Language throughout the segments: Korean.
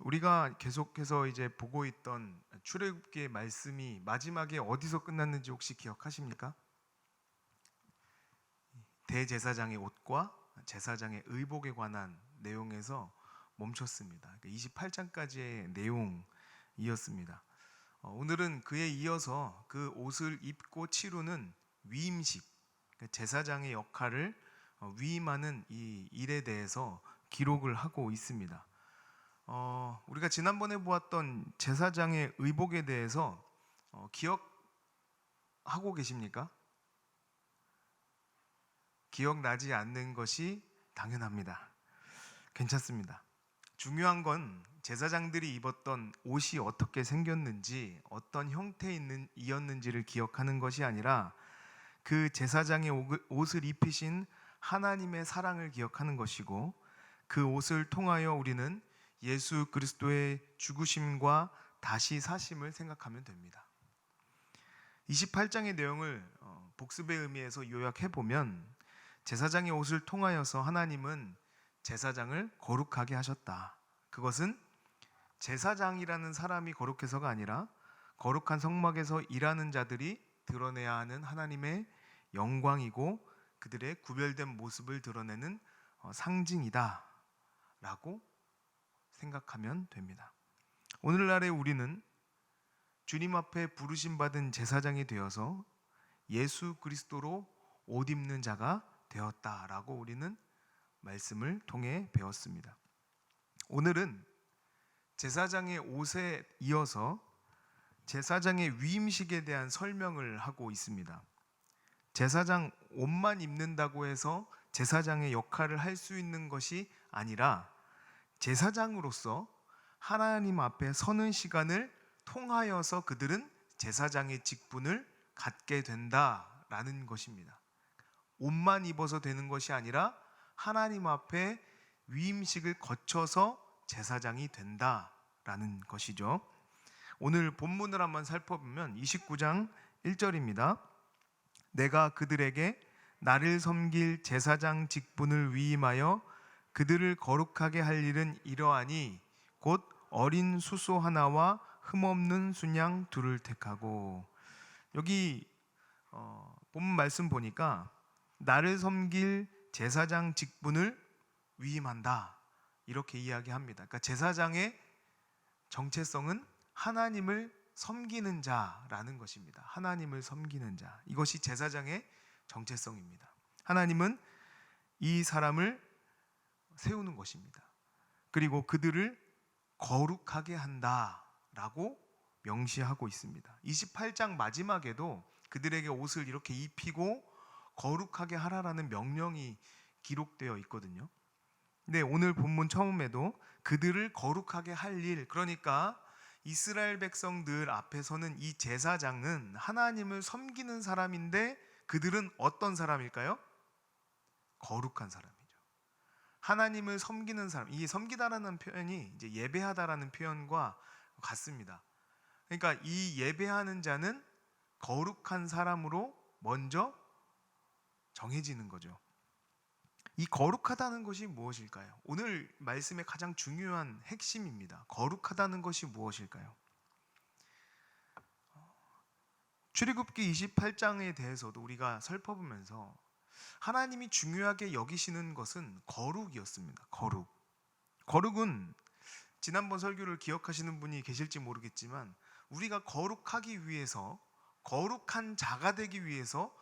우리가 계속해서 이제 보고 있던 출애굽기의 말씀이 마지막에 어디서 끝났는지 혹시 기억하십니까? 대제사장의 옷과 제사장의 의복에 관한 내용에서 멈췄습니다. 28장까지의 내용이었습니다. 오늘은 그에 이어서 그 옷을 입고 치르는 위임식, 제사장의 역할을 위임하는 이 일에 대해서 기록을 하고 있습니다. 우리가 지난번에 보았던 제사장의 의복에 대해서 기억하고 계십니까? 기억나지 않는 것이 당연합니다. 괜찮습니다. 중요한 건 제사장들이 입었던 옷이 어떻게 생겼는지, 어떤 형태이었는지를 기억하는 것이 아니라 그 제사장의 옷을 입히신 하나님의 사랑을 기억하는 것이고, 그 옷을 통하여 우리는 예수 그리스도의 죽으심과 다시 사심을 생각하면 됩니다. 28장의 내용을 복습의 의미에서 요약해 보면, 제사장의 옷을 통하여서 하나님은 제사장을 거룩하게 하셨다. 그것은 제사장이라는 사람이 거룩해서가 아니라 거룩한 성막에서 일하는 자들이 드러내야 하는 하나님의 영광이고 그들의 구별된 모습을 드러내는 상징이다 라고 생각하면 됩니다. 오늘날에 우리는 주님 앞에 부르심 받은 제사장이 되어서 예수 그리스도로 옷 입는 자가 되었다라고 우리는 말씀을 통해 배웠습니다. 오늘은 제사장의 옷에 이어서 제사장의 위임식에 대한 설명을 하고 있습니다. 제사장 옷만 입는다고 해서 제사장의 역할을 할 수 있는 것이 아니라 제사장으로서 하나님 앞에 서는 시간을 통하여서 그들은 제사장의 직분을 갖게 된다라는 것입니다. 옷만 입어서 되는 것이 아니라 하나님 앞에 위임식을 거쳐서 제사장이 된다라는 것이죠. 오늘 본문을 한번 살펴보면 29장 1절입니다. 내가 그들에게 나를 섬길 제사장 직분을 위임하여 그들을 거룩하게 할 일은 이러하니 곧 어린 수소 하나와 흠없는 순양 둘을 택하고. 여기 본문 말씀 보니까 나를 섬길 제사장 직분을 위임한다 이렇게 이야기합니다. 그러니까 제사장의 정체성은 하나님을 섬기는 자라는 것입니다. 하나님을 섬기는 자, 이것이 제사장의 정체성입니다. 하나님은 이 사람을 세우는 것입니다. 그리고 그들을 거룩하게 한다라고 명시하고 있습니다. 28장 마지막에도 그들에게 옷을 이렇게 입히고 거룩하게 하라라는 명령이 기록되어 있거든요. 근데 오늘 본문 처음에도 그들을 거룩하게 할 일, 그러니까 이스라엘 백성들 앞에서는 이 제사장은 하나님을 섬기는 사람인데 그들은 어떤 사람일까요? 거룩한 사람이죠. 하나님을 섬기는 사람, 이 섬기다라는 표현이 이제 예배하다라는 표현과 같습니다. 그러니까 이 예배하는 자는 거룩한 사람으로 먼저 정해지는 거죠. 이 거룩하다는 것이 무엇일까요? 오늘 말씀의 가장 중요한 핵심입니다. 거룩하다는 것이 무엇일까요? 출애굽기 28장에 대해서도 우리가 살펴보면서 하나님이 중요하게 여기시는 것은 거룩이었습니다. 거룩은 지난번 설교를 기억하시는 분이 계실지 모르겠지만 우리가 거룩하기 위해서, 거룩한 자가 되기 위해서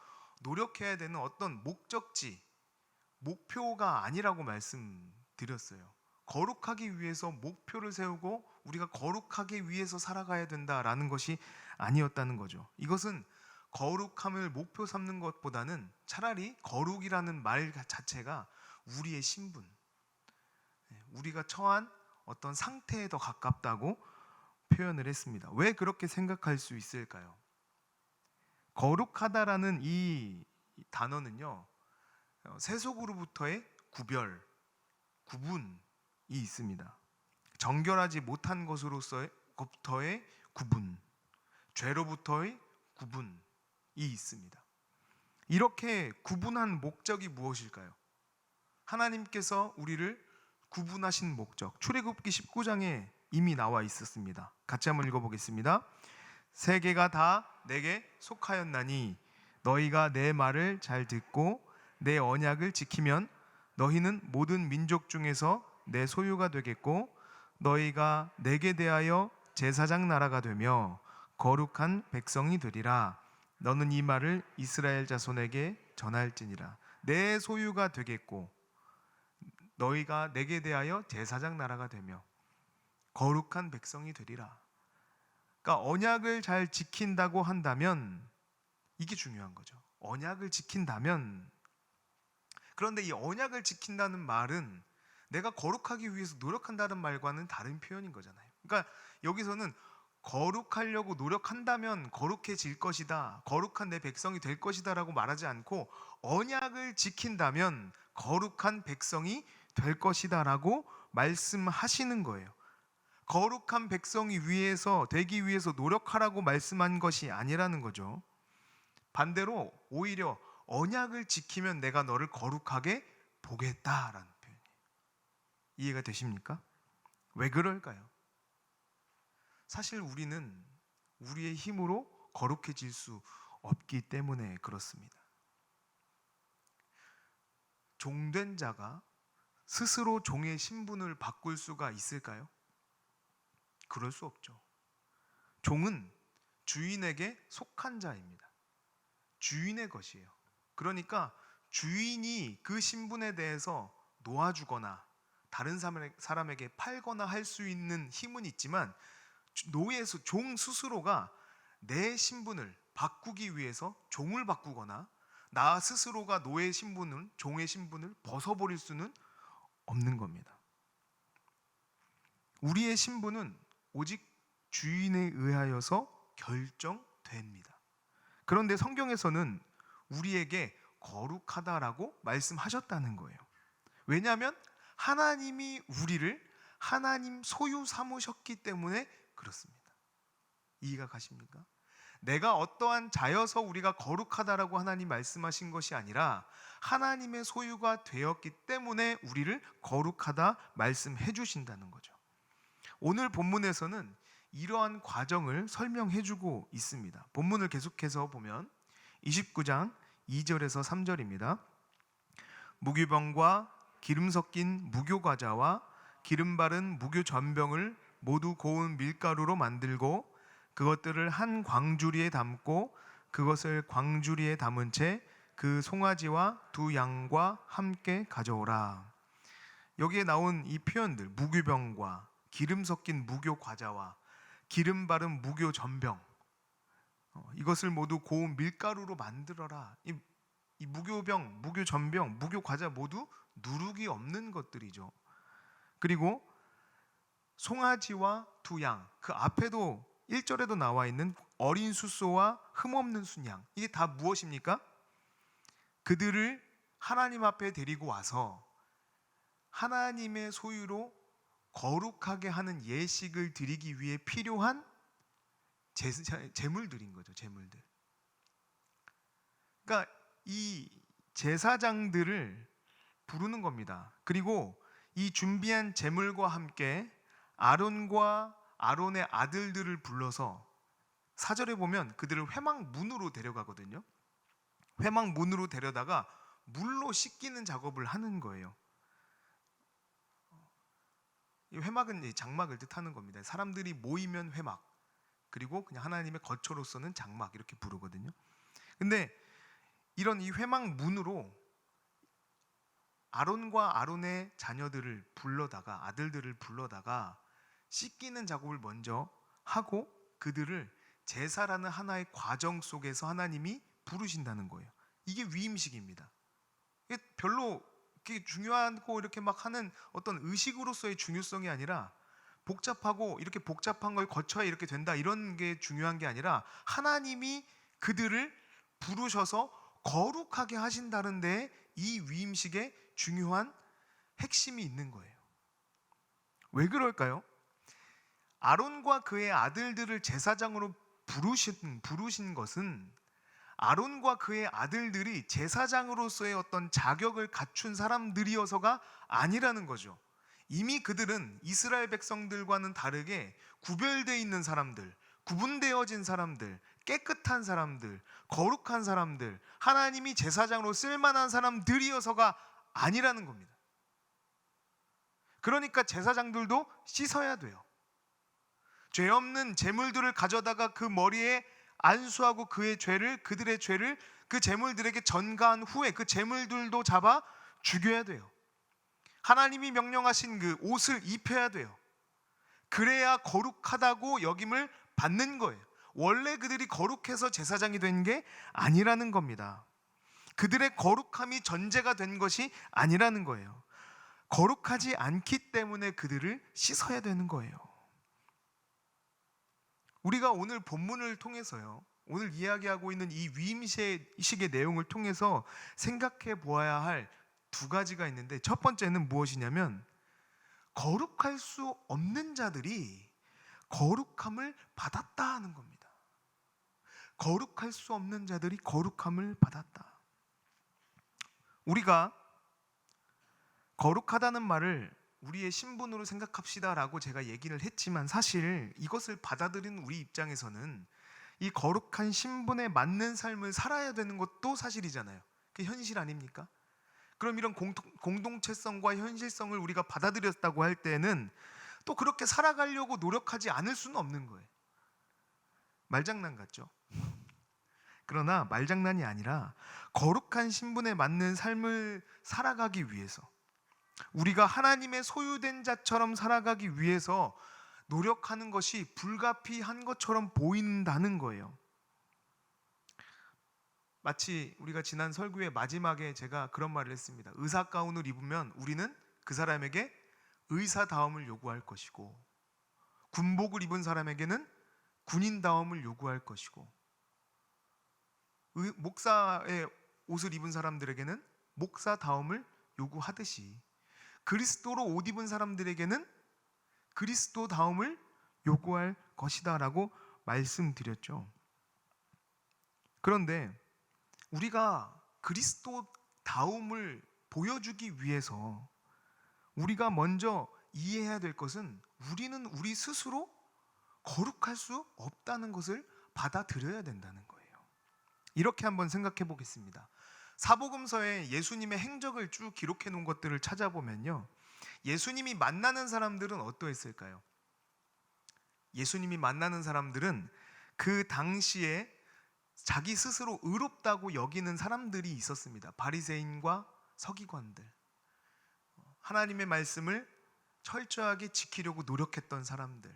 노력해야 되는 어떤 목적지, 목표가 아니라고 말씀드렸어요. 거룩하기 위해서 목표를 세우고 우리가 거룩하기 위해서 살아가야 된다라는 것이 아니었다는 거죠. 이것은 거룩함을 목표 삼는 것보다는 차라리 거룩이라는 말 자체가 우리의 신분, 우리가 처한 어떤 상태에 더 가깝다고 표현을 했습니다. 왜 그렇게 생각할 수 있을까요? 거룩하다라는 이 단어는요, 세속으로부터의 구분이 있습니다. 정결하지 못한 것으로서부터의 구분, 죄로부터의 구분이 있습니다. 이렇게 구분한 목적이 무엇일까요? 하나님께서 우리를 구분하신 목적, 출애굽기 19장에 이미 나와 있었습니다. 같이 한번 읽어보겠습니다. 세계가 다 내게 속하였나니 너희가 내 말을 잘 듣고 내 언약을 지키면 너희는 모든 민족 중에서 내 소유가 되겠고 너희가 내게 대하여 제사장 나라가 되며 거룩한 백성이 되리라. 너는 이 말을 이스라엘 자손에게 전할지니라. 내 소유가 되겠고 너희가 내게 대하여 제사장 나라가 되며 거룩한 백성이 되리라. 그러니까 언약을 잘 지킨다고 한다면 이게 중요한 거죠. 언약을 지킨다면, 그런데 이 언약을 지킨다는 말은 내가 거룩하기 위해서 노력한다는 말과는 다른 표현인 거잖아요. 그러니까 여기서는 거룩하려고 노력한다면 거룩해질 것이다, 거룩한 내 백성이 될 것이다 라고 말하지 않고 언약을 지킨다면 거룩한 백성이 될 것이다 라고 말씀하시는 거예요. 거룩한 백성이 되기 위해서 노력하라고 말씀한 것이 아니라는 거죠. 반대로 오히려 언약을 지키면 내가 너를 거룩하게 보겠다라는 표현이에요. 이해가 되십니까? 왜 그럴까요? 사실 우리는 우리의 힘으로 거룩해질 수 없기 때문에 그렇습니다. 종된 자가 스스로 종의 신분을 바꿀 수가 있을까요? 그럴 수 없죠. 종은 주인에게 속한 자입니다. 주인의 것이에요. 그러니까 주인이 그 신분에 대해서 놓아주거나 다른 사람에게 팔거나 할 수 있는 힘은 있지만 종 스스로가 내 신분을 바꾸기 위해서 종을 바꾸거나 나 스스로가 종의 신분을 벗어버릴 수는 없는 겁니다. 우리의 신분은 오직 주인에 의하여서 결정됩니다. 그런데 성경에서는 우리에게 거룩하다라고 말씀하셨다는 거예요. 왜냐하면 하나님이 우리를 하나님 소유 삼으셨기 때문에 그렇습니다. 이해가 가십니까? 내가 어떠한 자여서 우리가 거룩하다라고 하나님 말씀하신 것이 아니라 하나님의 소유가 되었기 때문에 우리를 거룩하다 말씀해 주신다는 거죠. 오늘 본문에서는 이러한 과정을 설명해 주고 있습니다. 본문을 계속해서 보면 29장 2절에서 3절입니다. 무교병과 기름 섞인 무교과자와 기름 바른 무교전병을 모두 고운 밀가루로 만들고 그것들을 한 광주리에 담고 그것을 광주리에 담은 채 그 송아지와 두 양과 함께 가져오라. 여기에 나온 이 표현들, 무교병과 기름 섞인 무교과자와 기름 바른 무교전병, 이것을 모두 고운 밀가루로 만들어라. 이 무교병, 무교전병, 무교과자 모두 누룩이 없는 것들이죠. 그리고 송아지와 두 양, 그 앞에도 1절에도 나와 있는 어린 숫소와 흠없는 순양, 이게 다 무엇입니까? 그들을 하나님 앞에 데리고 와서 하나님의 소유로 거룩하게 하는 예식을 드리기 위해 필요한 제물들인 거죠. 제물들. 그러니까 이 제사장들을 부르는 겁니다. 그리고 이 준비한 제물과 함께 아론과 아론의 아들들을 불러서 4절에 보면 그들을 회막문으로 데려가거든요. 회막문으로 데려다가 물로 씻기는 작업을 하는 거예요. 이 회막은 장막을 뜻하는 겁니다. 사람들이 모이면 회막, 그리고 그냥 하나님의 거처로서는 장막, 이렇게 부르거든요. 근데 이런 이 회막문으로 아론과 아론의 자녀들을 불러다가, 아들들을 불러다가 씻기는 작업을 먼저 하고 그들을 제사라는 하나의 과정 속에서 하나님이 부르신다는 거예요. 이게 위임식입니다. 이게 별로 이렇게 중요하고 이렇게 막 하는 어떤 의식으로서의 중요성이 아니라, 복잡하고 이렇게 복잡한 걸 거쳐야 이렇게 된다 이런 게 중요한 게 아니라 하나님이 그들을 부르셔서 거룩하게 하신다는 데 이 위임식에 중요한 핵심이 있는 거예요. 왜 그럴까요? 아론과 그의 아들들을 제사장으로 부르신 것은 아론과 그의 아들들이 제사장으로서의 어떤 자격을 갖춘 사람들이어서가 아니라는 거죠. 이미 그들은 이스라엘 백성들과는 다르게 구별되어 있는 사람들, 구분되어진 사람들, 깨끗한 사람들, 거룩한 사람들, 하나님이 제사장으로 쓸만한 사람들이어서가 아니라는 겁니다. 그러니까 제사장들도 씻어야 돼요. 죄 없는 제물들을 가져다가 그 머리에 안수하고 그들의 죄를 그 제물들에게 전가한 후에 그 제물들도 잡아 죽여야 돼요. 하나님이 명령하신 그 옷을 입혀야 돼요. 그래야 거룩하다고 여김을 받는 거예요. 원래 그들이 거룩해서 제사장이 된 게 아니라는 겁니다. 그들의 거룩함이 전제가 된 것이 아니라는 거예요. 거룩하지 않기 때문에 그들을 씻어야 되는 거예요. 우리가 오늘 본문을 통해서요, 오늘 이야기하고 있는 이 위임식의 내용을 통해서 생각해 보아야 할 두 가지가 있는데, 첫 번째는 무엇이냐면 거룩할 수 없는 자들이 거룩함을 받았다 하는 겁니다. 거룩할 수 없는 자들이 거룩함을 받았다. 우리가 거룩하다는 말을 우리의 신분으로 생각합시다라고 제가 얘기를 했지만, 사실 이것을 받아들인 우리 입장에서는 이 거룩한 신분에 맞는 삶을 살아야 되는 것도 사실이잖아요. 그게 현실 아닙니까? 그럼 이런 공동체성과 현실성을 우리가 받아들였다고 할 때는 또 그렇게 살아가려고 노력하지 않을 수는 없는 거예요. 말장난 같죠? 그러나 말장난이 아니라 거룩한 신분에 맞는 삶을 살아가기 위해서, 우리가 하나님의 소유된 자처럼 살아가기 위해서 노력하는 것이 불가피한 것처럼 보인다는 거예요. 마치 우리가 지난 설교의 마지막에 제가 그런 말을 했습니다. 의사 가운을 입으면 우리는 그 사람에게 의사다움을 요구할 것이고, 군복을 입은 사람에게는 군인다움을 요구할 것이고, 목사의 옷을 입은 사람들에게는 목사다움을 요구하듯이 그리스도로 옷 입은 사람들에게는 그리스도다움을 요구할 것이다 라고 말씀드렸죠. 그런데 우리가 그리스도다움을 보여주기 위해서 우리가 먼저 이해해야 될 것은, 우리는 우리 스스로 거룩할 수 없다는 것을 받아들여야 된다는 거예요. 이렇게 한번 생각해 보겠습니다. 사복음서에 예수님의 행적을 쭉 기록해 놓은 것들을 찾아보면요, 예수님이 만나는 사람들은 어떠했을까요? 예수님이 만나는 사람들은 그 당시에 자기 스스로 의롭다고 여기는 사람들이 있었습니다. 바리새인과 서기관들, 하나님의 말씀을 철저하게 지키려고 노력했던 사람들,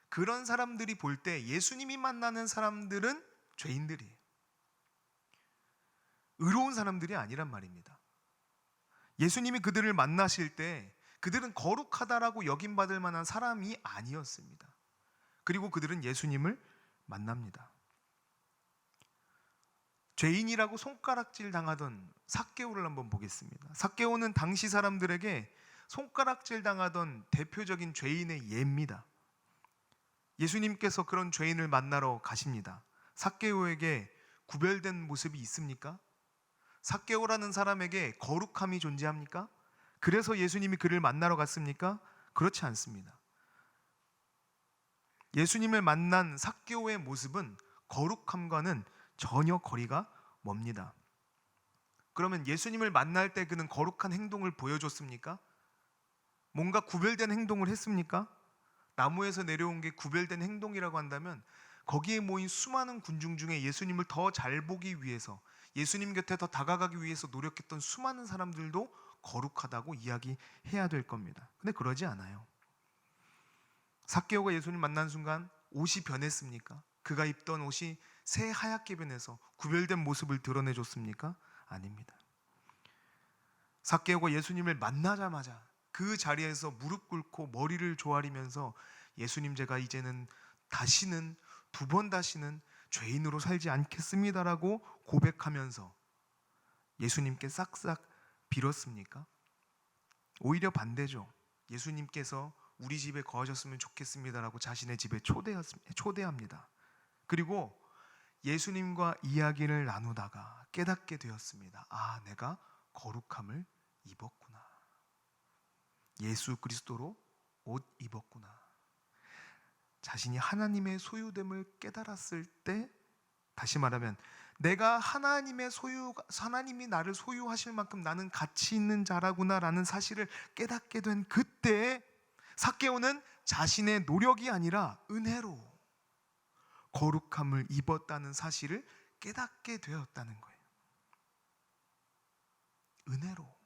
그런 사람들이 볼 때 예수님이 만나는 사람들은 죄인들이에요. 의로운 사람들이 아니란 말입니다. 예수님이 그들을 만나실 때 그들은 거룩하다라고 여김받을 만한 사람이 아니었습니다. 그리고 그들은 예수님을 만납니다. 죄인이라고 손가락질 당하던 삭개오를 한번 보겠습니다. 삭개오는 당시 사람들에게 손가락질 당하던 대표적인 죄인의 예입니다. 예수님께서 그런 죄인을 만나러 가십니다. 삭개오에게 구별된 모습이 있습니까? 삭개오라는 사람에게 거룩함이 존재합니까? 그래서 예수님이 그를 만나러 갔습니까? 그렇지 않습니다. 예수님을 만난 삭개오의 모습은 거룩함과는 전혀 거리가 멉니다. 그러면 예수님을 만날 때 그는 거룩한 행동을 보여줬습니까? 뭔가 구별된 행동을 했습니까? 나무에서 내려온 게 구별된 행동이라고 한다면, 거기에 모인 수많은 군중 중에 예수님을 더 잘 보기 위해서, 예수님 곁에 더 다가가기 위해서 노력했던 수많은 사람들도 거룩하다고 이야기해야 될 겁니다. 근데 그러지 않아요. 삭개오가 예수님 만난 순간 옷이 변했습니까? 그가 입던 옷이 새 하얗게 변해서 구별된 모습을 드러내줬습니까? 아닙니다. 삭개오가 예수님을 만나자마자 그 자리에서 무릎 꿇고 머리를 조아리면서, 예수님, 제가 이제는 다시는, 두 번 다시는 죄인으로 살지 않겠습니다라고 고백하면서 예수님께 싹싹 빌었습니까? 오히려 반대죠. 예수님께서 우리 집에 거하셨으면 좋겠습니다라고 자신의 집에 초대합니다. 그리고 예수님과 이야기를 나누다가 깨닫게 되었습니다. 아, 내가 거룩함을 입었구나. 예수 그리스도로 옷 입었구나. 자신이 하나님의 소유됨을 깨달았을 때, 다시 말하면 내가 하나님이 나를 소유하실 만큼 나는 가치 있는 자라구나라는 사실을 깨닫게 된 그때에 삭개오는 자신의 노력이 아니라 은혜로 거룩함을 입었다는 사실을 깨닫게 되었다는 거예요. 은혜로.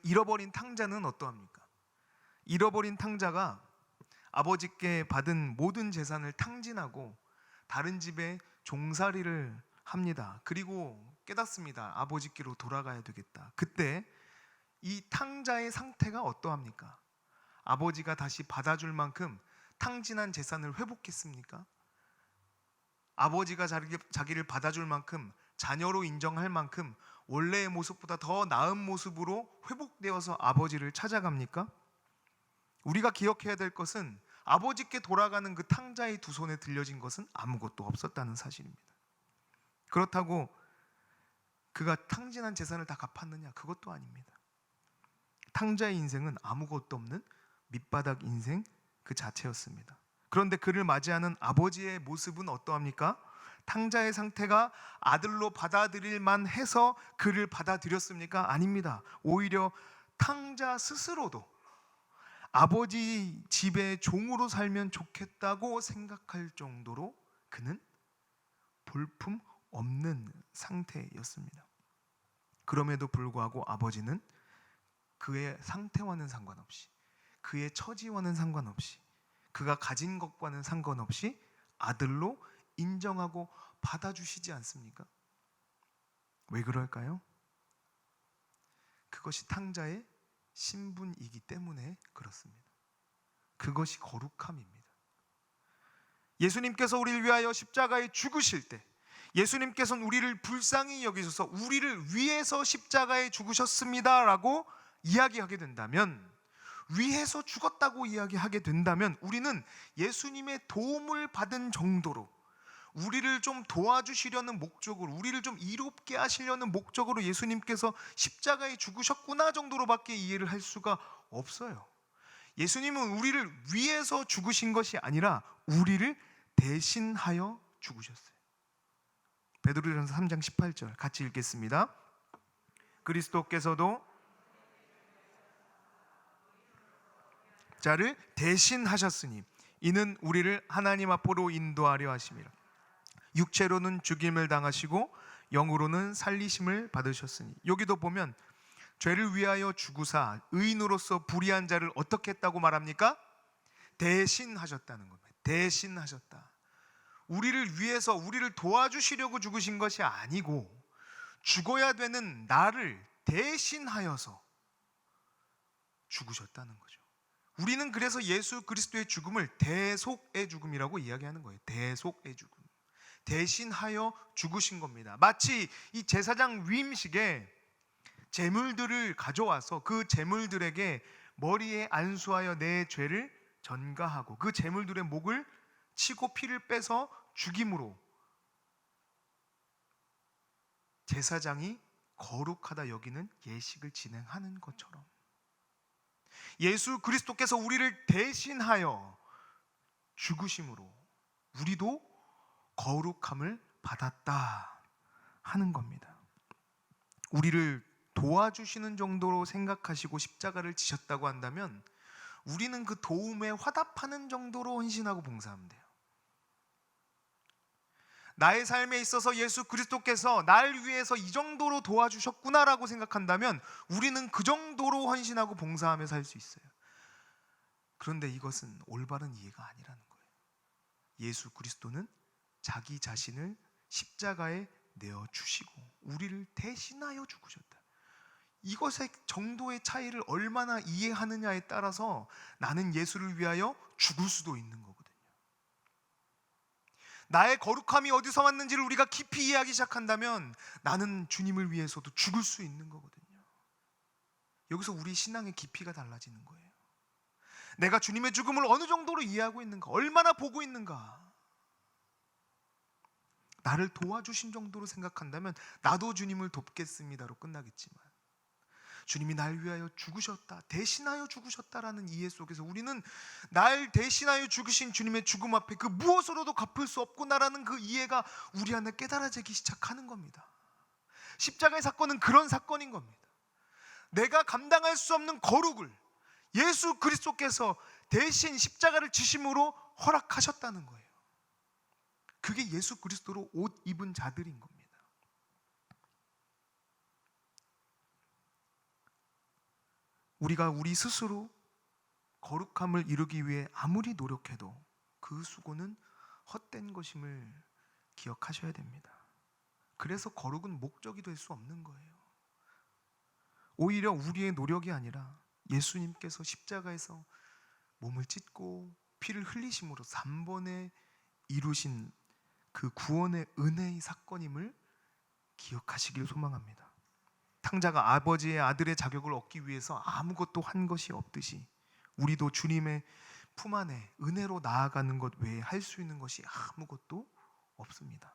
잃어버린 탕자는 어떠합니까? 잃어버린 탕자가 아버지께 받은 모든 재산을 탕진하고 다른 집에 종살이를 합니다. 그리고 깨닫습니다. 아버지께로 돌아가야 되겠다. 그때 이 탕자의 상태가 어떠합니까? 아버지가 다시 받아줄 만큼 탕진한 재산을 회복했습니까? 아버지가 자기를 받아줄 만큼, 자녀로 인정할 만큼 원래의 모습보다 더 나은 모습으로 회복되어서 아버지를 찾아갑니까? 우리가 기억해야 될 것은 아버지께 돌아가는 그 탕자의 두 손에 들려진 것은 아무것도 없었다는 사실입니다. 그렇다고 그가 탕진한 재산을 다 갚았느냐? 그것도 아닙니다. 탕자의 인생은 아무것도 없는 밑바닥 인생 그 자체였습니다. 그런데 그를 맞이하는 아버지의 모습은 어떠합니까? 탕자의 상태가 아들로 받아들일 만해서 그를 받아들였습니까? 아닙니다. 오히려 탕자 스스로도 아버지 집의 종으로 살면 좋겠다고 생각할 정도로 그는 볼품 없는 상태였습니다. 그럼에도 불구하고 아버지는 그의 상태와는 상관없이, 그의 처지와는 상관없이, 그가 가진 것과는 상관없이 아들로 인정하고 받아주시지 않습니까? 왜 그럴까요? 그것이 탕자의 신분이기 때문에 그렇습니다. 그것이 거룩함입니다. 예수님께서 우리를 위하여 십자가에 죽으실 때, 예수님께서는 우리를 불쌍히 여기셔서 우리를 위해서 십자가에 죽으셨습니다 라고 이야기하게 된다면, 위해서 죽었다고 이야기하게 된다면, 우리는 예수님의 도움을 받은 정도로, 우리를 좀 도와주시려는 목적으로, 우리를 좀 이롭게 하시려는 목적으로 예수님께서 십자가에 죽으셨구나 정도로밖에 이해를 할 수가 없어요. 예수님은 우리를 위해서 죽으신 것이 아니라 우리를 대신하여 죽으셨어요. 베드로전서 3장 18절 같이 읽겠습니다. 그리스도께서도 자를 대신하셨으니 이는 우리를 하나님 앞으로 인도하려 하심이라. 육체로는 죽임을 당하시고 영으로는 살리심을 받으셨으니. 여기도 보면 죄를 위하여 죽으사 의인으로서 불의한 자를 어떻게 했다고 말합니까? 대신하셨다는 겁니다. 대신하셨다. 우리를 위해서, 우리를 도와주시려고 죽으신 것이 아니고 죽어야 되는 나를 대신하여서 죽으셨다는 거죠. 우리는 그래서 예수 그리스도의 죽음을 대속의 죽음이라고 이야기하는 거예요. 대속의 죽음. 대신하여 죽으신 겁니다. 마치 이 제사장 위임식에 제물들을 가져와서 그 제물들에게 머리에 안수하여 내 죄를 전가하고 그 제물들의 목을 치고 피를 빼서 죽임으로 제사장이 거룩하다 여기는 예식을 진행하는 것처럼 예수 그리스도께서 우리를 대신하여 죽으심으로 우리도 거룩함을 받았다 하는 겁니다. 우리를 도와주시는 정도로 생각하시고 십자가를 지셨다고 한다면 우리는 그 도움에 화답하는 정도로 헌신하고 봉사하면 돼요. 나의 삶에 있어서 예수 그리스도께서 날 위해서 이 정도로 도와주셨구나라고 생각한다면 우리는 그 정도로 헌신하고 봉사하며 살 수 있어요. 그런데 이것은 올바른 이해가 아니라는 거예요. 예수 그리스도는 자기 자신을 십자가에 내어주시고 우리를 대신하여 죽으셨다. 이것의 정도의 차이를 얼마나 이해하느냐에 따라서 나는 예수를 위하여 죽을 수도 있는 거거든요. 나의 거룩함이 어디서 왔는지를 우리가 깊이 이해하기 시작한다면 나는 주님을 위해서도 죽을 수 있는 거거든요. 여기서 우리 신앙의 깊이가 달라지는 거예요. 내가 주님의 죽음을 어느 정도로 이해하고 있는가, 얼마나 보고 있는가. 나를 도와주신 정도로 생각한다면 나도 주님을 돕겠습니다로 끝나겠지만 주님이 날 위하여 죽으셨다, 대신하여 죽으셨다라는 이해 속에서 우리는 날 대신하여 죽으신 주님의 죽음 앞에 그 무엇으로도 갚을 수 없구나라는 그 이해가 우리 안에 깨달아지기 시작하는 겁니다. 십자가의 사건은 그런 사건인 겁니다. 내가 감당할 수 없는 거룩을 예수 그리스도께서 대신 십자가를 지심으로 허락하셨다는 거예요. 그게 예수 그리스도로 옷 입은 자들인 겁니다. 우리가 우리 스스로 거룩함을 이루기 위해 아무리 노력해도 그 수고는 헛된 것임을 기억하셔야 됩니다. 그래서 거룩은 목적이 될 수 없는 거예요. 오히려 우리의 노력이 아니라 예수님께서 십자가에서 몸을 찢고 피를 흘리심으로 3번에 이루신 그 구원의 은혜의 사건임을 기억하시길 소망합니다. 탕자가 아버지의 아들의 자격을 얻기 위해서 아무것도 한 것이 없듯이 우리도 주님의 품 안에 은혜로 나아가는 것 외에 할 수 있는 것이 아무것도 없습니다.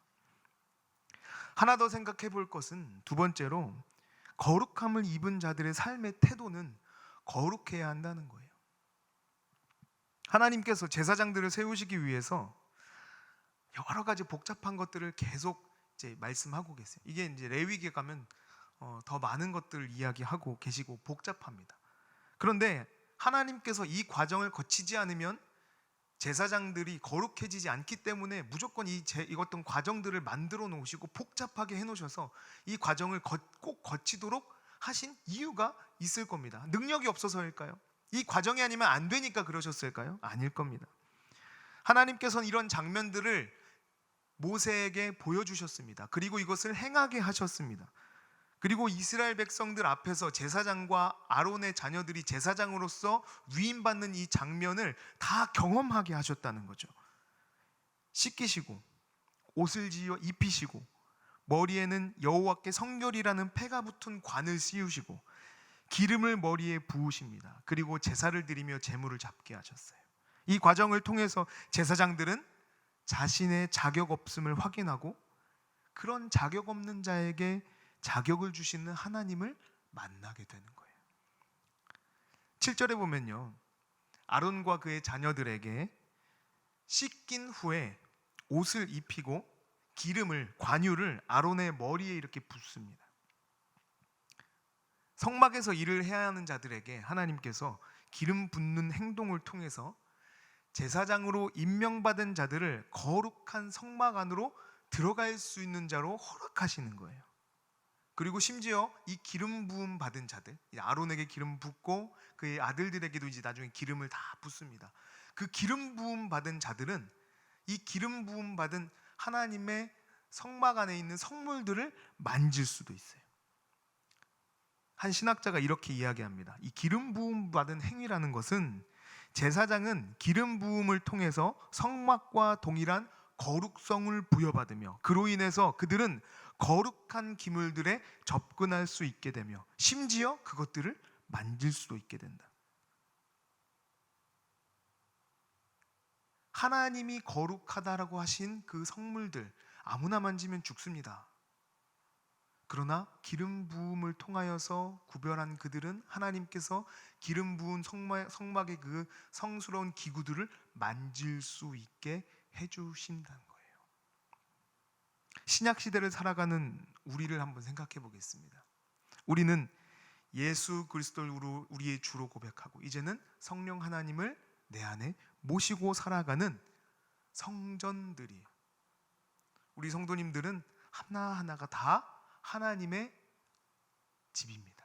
하나 더 생각해 볼 것은 두 번째로 거룩함을 입은 자들의 삶의 태도는 거룩해야 한다는 거예요. 하나님께서 제사장들을 세우시기 위해서 여러 가지 복잡한 것들을 계속 이제 말씀하고 계세요. 이게 이제 레위기에 가면 더 많은 것들을 이야기하고 계시고 복잡합니다. 그런데 하나님께서 이 과정을 거치지 않으면 제사장들이 거룩해지지 않기 때문에 무조건 이 어떤 과정들을 만들어 놓으시고 복잡하게 해 놓으셔서 이 과정을 꼭 거치도록 하신 이유가 있을 겁니다. 능력이 없어서일까요? 이 과정이 아니면 안 되니까 그러셨을까요? 아닐 겁니다. 하나님께서는 이런 장면들을 모세에게 보여주셨습니다. 그리고 이것을 행하게 하셨습니다. 그리고 이스라엘 백성들 앞에서 제사장과 아론의 자녀들이 제사장으로서 위임받는 이 장면을 다 경험하게 하셨다는 거죠. 씻기시고 옷을 지어 입히시고 머리에는 여호와께 성결이라는 패가 붙은 관을 씌우시고 기름을 머리에 부으십니다. 그리고 제사를 드리며 제물을 잡게 하셨어요. 이 과정을 통해서 제사장들은 자신의 자격 없음을 확인하고 그런 자격 없는 자에게 자격을 주시는 하나님을 만나게 되는 거예요. 7절에 보면요, 아론과 그의 자녀들에게 씻긴 후에 옷을 입히고 관유를 아론의 머리에 이렇게 붓습니다. 성막에서 일을 해야 하는 자들에게 하나님께서 기름 붓는 행동을 통해서 제사장으로 임명받은 자들을 거룩한 성막 안으로 들어갈 수 있는 자로 허락하시는 거예요. 그리고 심지어 이 기름 부음 받은 자들, 아론에게 기름 붓고 그의 아들들에게도 이제 나중에 기름을 다 붓습니다. 그 기름 부음 받은 자들은 이 기름 부음 받은 하나님의 성막 안에 있는 성물들을 만질 수도 있어요. 한 신학자가 이렇게 이야기합니다. 이 기름 부음 받은 행위라는 것은 제사장은 기름 부음을 통해서 성막과 동일한 거룩성을 부여받으며 그로 인해서 그들은 거룩한 기물들에 접근할 수 있게 되며 심지어 그것들을 만질 수도 있게 된다. 하나님이 거룩하다라고 하신 그 성물들 아무나 만지면 죽습니다. 그러나 기름 부음을 통하여서 구별한 그들은 하나님께서 기름 부은 성막의 그 성스러운 기구들을 만질 수 있게 해주신다는 거예요. 신약 시대를 살아가는 우리를 한번 생각해 보겠습니다. 우리는 예수 그리스도를 우리의 주로 고백하고 이제는 성령 하나님을 내 안에 모시고 살아가는 성전들이에요. 우리 성도님들은 하나하나가 다 하나님의 집입니다.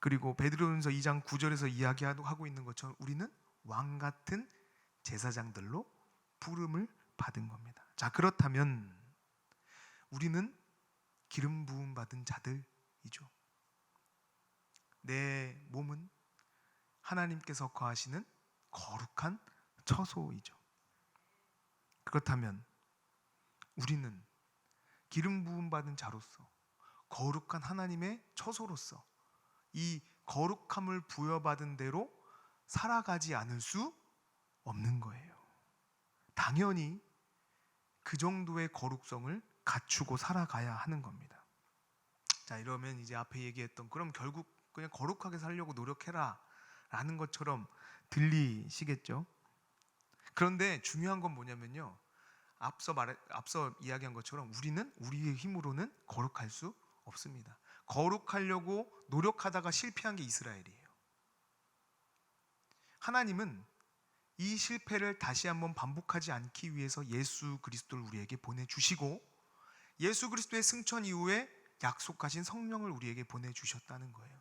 그리고 베드로전서 2장 9절에서 이야기하고 있는 것처럼 우리는 왕 같은 제사장들로 부름을 받은 겁니다. 자, 그렇다면 우리는 기름 부음 받은 자들이죠. 내 몸은 하나님께서 거하시는 거룩한 처소이죠. 그렇다면 우리는 기름 부음 받은 자로서 거룩한 하나님의 처소로서 이 거룩함을 부여받은 대로 살아가지 않을 수 없는 거예요. 당연히 그 정도의 거룩성을 갖추고 살아가야 하는 겁니다. 자, 이러면 이제 앞에 얘기했던 그럼 결국 그냥 거룩하게 살려고 노력해라 라는 것처럼 들리시겠죠? 그런데 중요한 건 뭐냐면요, 앞서 이야기한 것처럼 우리는 우리의 힘으로는 거룩할 수 없습니다. 거룩하려고 노력하다가 실패한 게 이스라엘이에요. 하나님은 이 실패를 다시 한번 반복하지 않기 위해서 예수 그리스도를 우리에게 보내주시고, 예수 그리스도의 승천 이후에 약속하신 성령을 우리에게 보내주셨다는 거예요.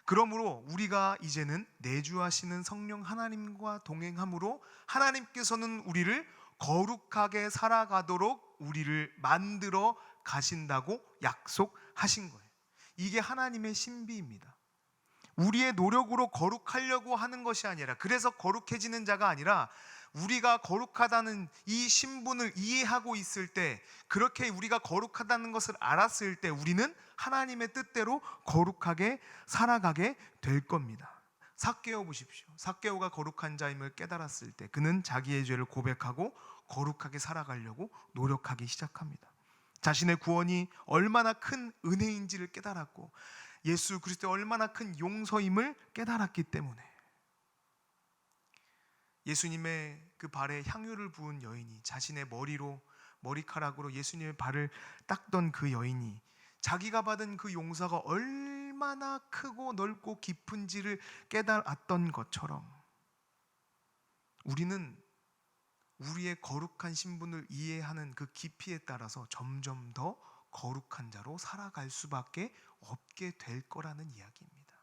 그러므로 우리가 이제는 내주하시는 성령 하나님과 동행함으로 하나님께서는 우리를 거룩하게 살아가도록 우리를 만들어 가신다고 약속하신 거예요. 이게 하나님의 신비입니다. 우리의 노력으로 거룩하려고 하는 것이 아니라, 그래서 거룩해지는 자가 아니라, 우리가 거룩하다는 이 신분을 이해하고 있을 때, 그렇게 우리가 거룩하다는 것을 알았을 때 우리는 하나님의 뜻대로 거룩하게 살아가게 될 겁니다. 삭개오 보십시오. 삭개오가 거룩한 자임을 깨달았을 때 그는 자기의 죄를 고백하고 거룩하게 살아가려고 노력하기 시작합니다. 자신의 구원이 얼마나 큰 은혜인지를 깨달았고 예수 그리스도의 얼마나 큰 용서임을 깨달았기 때문에, 예수님의 그 발에 향유를 부은 여인이, 자신의 머리카락으로 예수님의 발을 닦던 그 여인이 자기가 받은 그 용서가 얼마나 크고 넓고 깊은지를 깨달았던 것처럼, 우리는 우리의 거룩한 신분을 이해하는 그 깊이에 따라서 점점 더 거룩한 자로 살아갈 수밖에 없게 될 거라는 이야기입니다.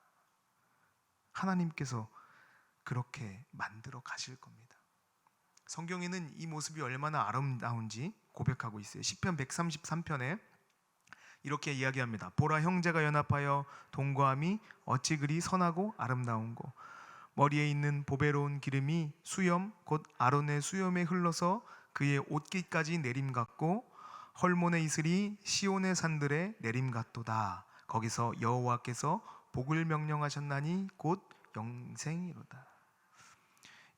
하나님께서 그렇게 만들어 가실 겁니다. 성경에는 이 모습이 얼마나 아름다운지 고백하고 있어요. 시편 133편에 이렇게 이야기합니다. 보라, 형제가 연합하여 동거함이 어찌 그리 선하고 아름다운고, 머리에 있는 보배로운 기름이 수염 곧 아론의 수염에 흘러서 그의 옷깃까지 내림 같고, 헐몬의 이슬이 시온의 산들에 내림 같도다. 거기서 여호와께서 복을 명령하셨나니 곧 영생이로다.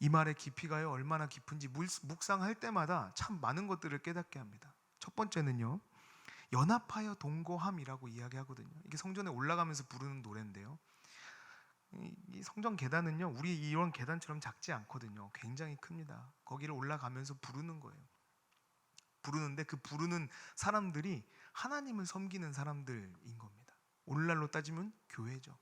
이 말의 깊이가요 얼마나 깊은지 묵상할 때마다 참 많은 것들을 깨닫게 합니다. 첫 번째는요, 연합하여 동거함이라고 이야기하거든요. 이게 성전에 올라가면서 부르는 노래인데요, 이 성전 계단은요 우리 이런 계단처럼 작지 않거든요. 굉장히 큽니다. 거기를 올라가면서 부르는 거예요. 부르는데 그 부르는 사람들이 하나님을 섬기는 사람들인 겁니다. 오늘날로 따지면 교회죠.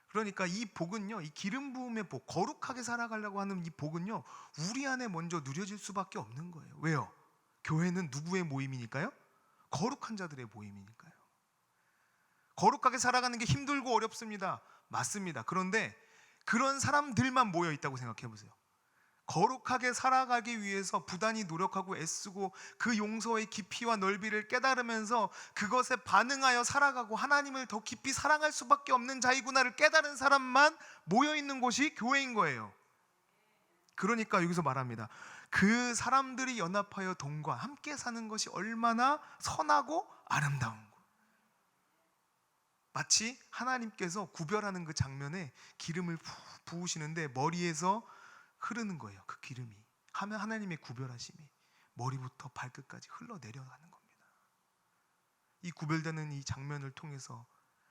그러니까 이 복은요, 이 기름 부음의 복, 거룩하게 살아가려고 하는 이 복은요 우리 안에 먼저 누려질 수밖에 없는 거예요. 왜요? 교회는 누구의 모임이니까요? 거룩한 자들의 모임이니까요. 거룩하게 살아가는 게 힘들고 어렵습니다. 맞습니다. 그런데 그런 사람들만 모여 있다고 생각해 보세요. 거룩하게 살아가기 위해서 부단히 노력하고 애쓰고 그 용서의 깊이와 넓이를 깨달으면서 그것에 반응하여 살아가고 하나님을 더 깊이 사랑할 수밖에 없는 자이구나를 깨달은 사람만 모여 있는 곳이 교회인 거예요. 그러니까 여기서 말합니다. 그 사람들이 연합하여 동거 함께 사는 것이 얼마나 선하고 아름다운 거. 마치 하나님께서 구별하는 그 장면에 기름을 부으시는데 머리에서 흐르는 거예요. 그 기름이 하면 하나님의 구별하심이 머리부터 발끝까지 흘러내려가는 겁니다. 이 구별되는 이 장면을 통해서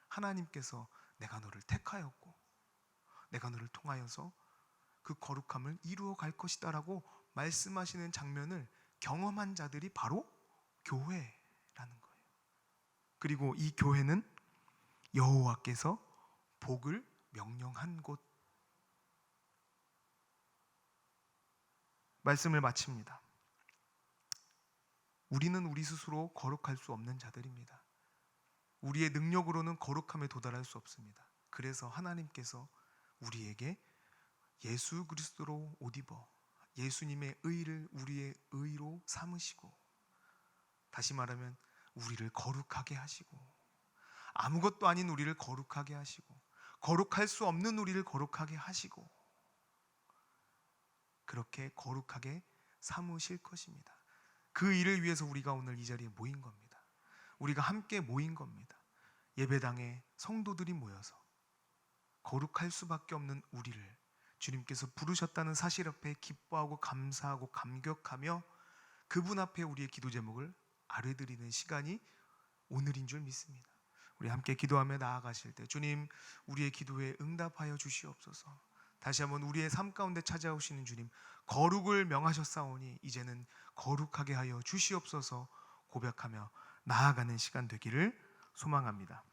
하나님께서 내가 너를 택하였고 내가 너를 통하여서 그 거룩함을 이루어 갈 것이다 라고 말씀하시는 장면을 경험한 자들이 바로 교회라는 거예요. 그리고 이 교회는 여호와께서 복을 명령한 곳. 말씀을 마칩니다. 우리는 우리 스스로 거룩할 수 없는 자들입니다. 우리의 능력으로는 거룩함에 도달할 수 없습니다. 그래서 하나님께서 우리에게 예수 그리스도로 옷 입어 예수님의 의를 우리의 의로 삼으시고, 다시 말하면 우리를 거룩하게 하시고, 아무것도 아닌 우리를 거룩하게 하시고, 거룩할 수 없는 우리를 거룩하게 하시고, 그렇게 거룩하게 삼으실 것입니다. 그 일을 위해서 우리가 오늘 이 자리에 모인 겁니다. 우리가 함께 모인 겁니다. 예배당에 성도들이 모여서 거룩할 수밖에 없는 우리를 주님께서 부르셨다는 사실 앞에 기뻐하고 감사하고 감격하며 그분 앞에 우리의 기도 제목을 아뢰드리는 시간이 오늘인 줄 믿습니다. 우리 함께 기도하며 나아가실 때 주님, 우리의 기도에 응답하여 주시옵소서. 다시 한번 우리의 삶 가운데 찾아오시는 주님, 거룩을 명하셨사오니 이제는 거룩하게 하여 주시옵소서 고백하며 나아가는 시간 되기를 소망합니다.